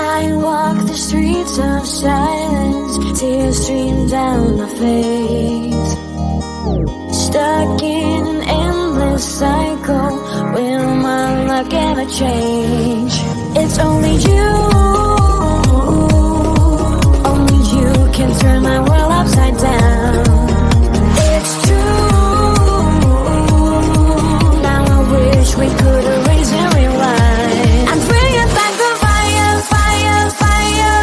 I walk the streets of silence, tears stream down my face. Stuck in an endless cycle, will my luck ever change? It's only you, only you can turn my world upside down. It's true, now I wish we could erase and rewind. I'm bringing back the fire, fire, fire,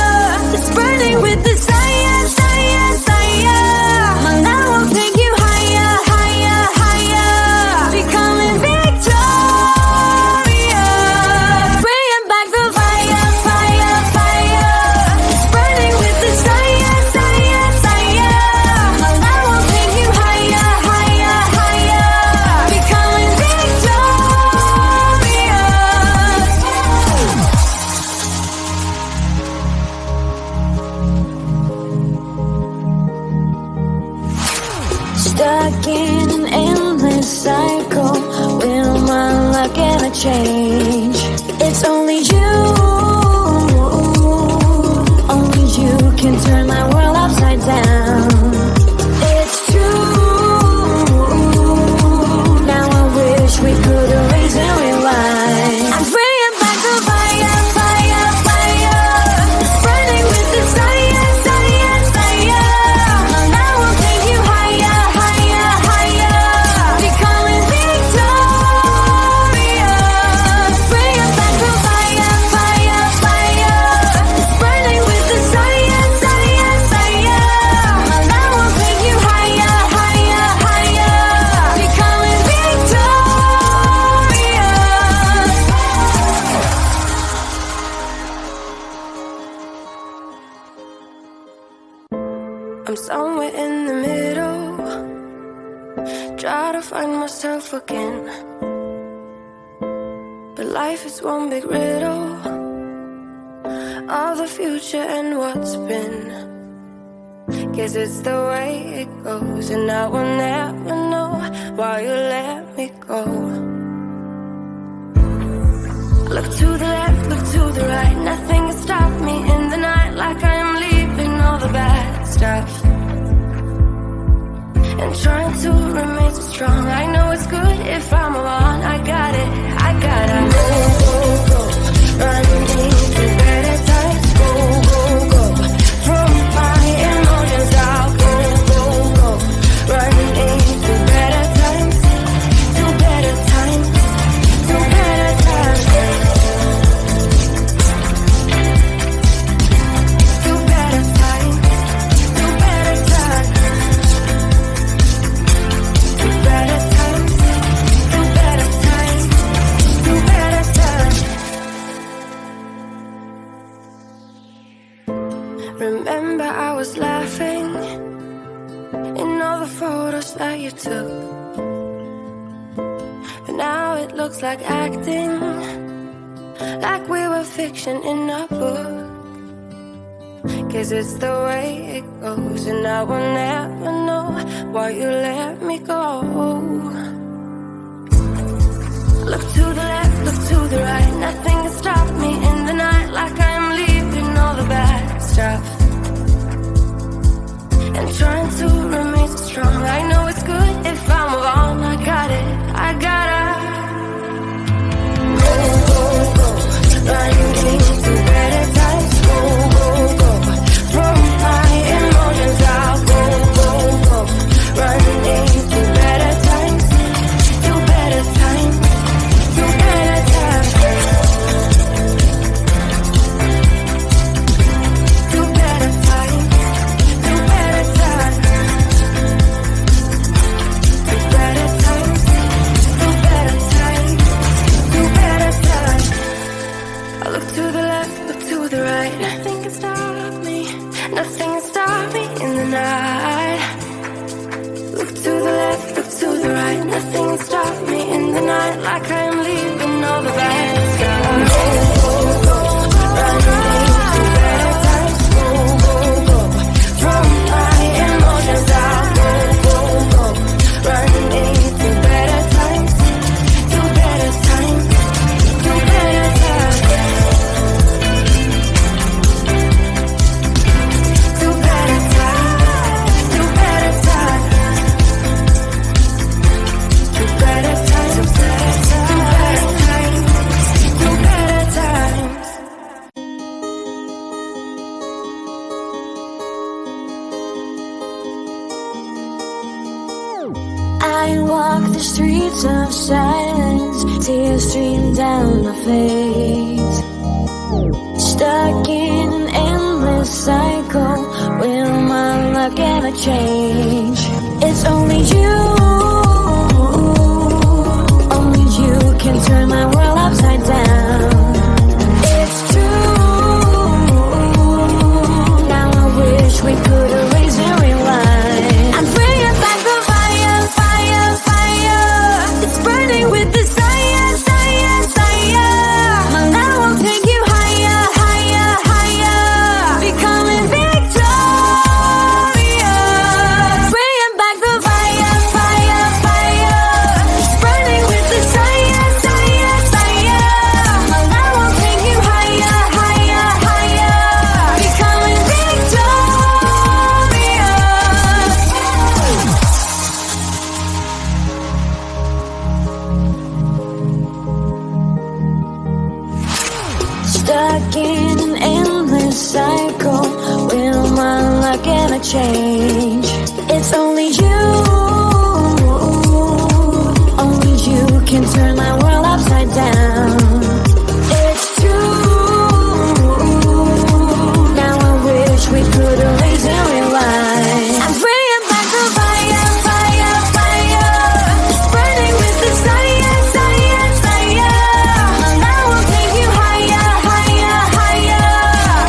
it's burning with desire, desire, desire. My love will take you higher, higher, higher, becoming victorious. Bringing back the fire, fire, fire, it's burning with desire, desire, desire. My love will take you higher, higher, higher, becoming victorious. Stuck in an endless cycle, will my luck ever change? It's only you, only you can turn my world upside down. It's true, now I wish we could erase and rewind. I'm bringing back the fire, fire, fire, it's burning with desire, desire, desire. My love will take you higher, higher, higher, becoming victorious. Bringing back the fire, fire, fire, it's burning with desire, desire, desire. My love will take you higher, higher, higher, becoming victorious. I'm somewhere in the middle, try to find myself again. But life is one big riddle of the future and what's been. Guess it's the way it goes, and I will never know why you let me go. Look to the left, look to the right, nothing can stop me in the night, like I am leaving all the bad stuff and trying to remain so strong. I know it's good if I'm alone. I got it, I gotta go, go, go, running into better times. Go, go, go, from my emotions I'll go, go, go, running into better times, to better times, to better times, to better times, to better times. Better times, to better times, to better times. Remember I was laughing in all the photos that you took, but now it looks like acting, like we were fiction in a book. Guess it's the way it goes, and I will never know why you let me go. Look to the left, look to the right, nothing can stop me in the night, like I am leaving all the bad stuff and trying to remain so strong. I know it's good if I'm alone. I got it, I gotta go, go, go, running into better times. Go, go, go, from my emotions I'll go, go, go, running into better times, to better times, to better times, to better times, to better times, to better times, to better times, to better times. I look to the left, look to the right, nothing can stop me, nothing can stop me in the night. Look to the left, look to the right, nothing can stop me in the night, like I am leaving all the bad stuff. Go, go, go, running into better times. Go, go, go, from my emotions I'll go, go, go, running into better times, to better times, to better times. walk the streets of silence, tears stream down my face. Stuck in an endless cycle, will my luck ever change? It's only you, only you can turn my world upside down. It's true, now I wish we could erase and rewind. I'm bringing back the fire, fire, fire. It's burning with desire, desire, desire. My love will take you higher, higher, higher. Becoming victorious. Bringing back the fire, fire, fire. It's burning with desire, desire, desire. My love will take you higher, higher, higher. Becoming victorious. Stuck in an endless cycle, will my luck ever change? It's only you, only you can turn my world upside down. It's true, now I wish we could erase and rewind. I'm bringing back the fire, fire, fire. It's burning with desire, desire, desire. My love will take you higher, higher, higher.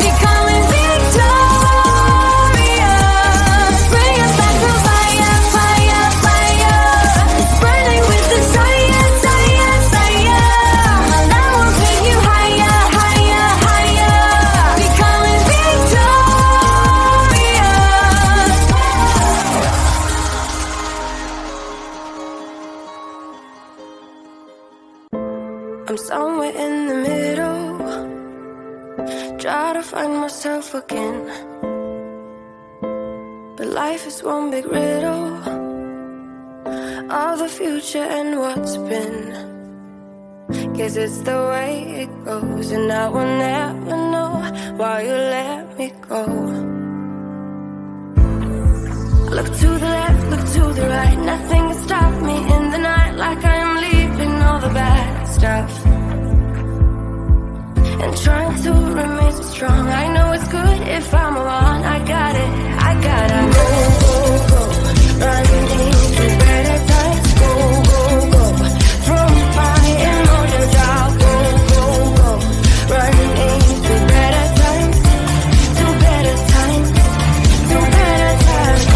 Becoming victorious. Bringing back the fire, fire, fire. It's burning with desire, desire, desire. My love will take you higher, higher, higher. Becoming victorious. I'm somewhere in the middle, try to find myself again. But life is one big riddle of the future and what's been. Guess it's the way it goes, and I will never know why you let me go. Look to the left, look to the right, nothing can stop me in the night, like I am leaving all the bad stuff and trying to remain so strong. I know it's good if I'm alone. I got it, I gotta go, go, go. Running into better times. Go, go, go. From my emotions, I'll go, go, go. Running into better times. To better times. To better times.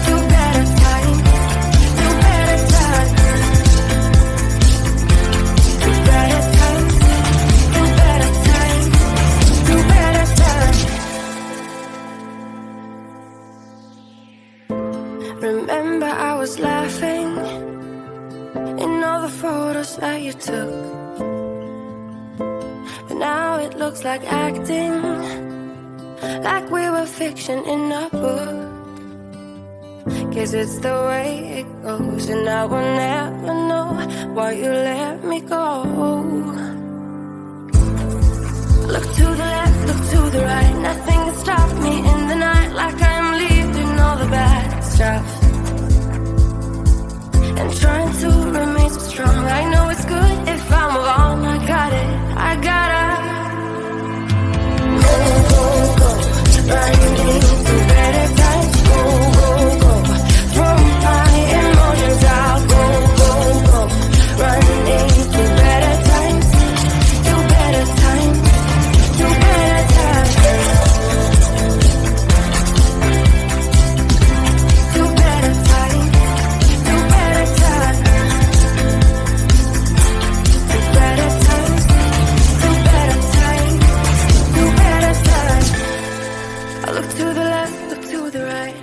To better times. To better times. To better times. To better times. To better times. Remember I was laughing in all the photos that you took, but now it looks like acting, like we were fiction in a book. Guess it's the way it goes, and I will never know why you let me go. Look to the left, look to the right, nothing can stop me in the night, like I'm leaving all the bad stuff and trying to remain so strong. I know it's good if I'm alone. I got it, I gotta go, go, go. Running into better times. Go, go, go. From my emotions, I'll go, go, go. Running into better times. To better times. To better times. To better times. To better times. To better times. To better times. To better times. I look to the left, look to the right.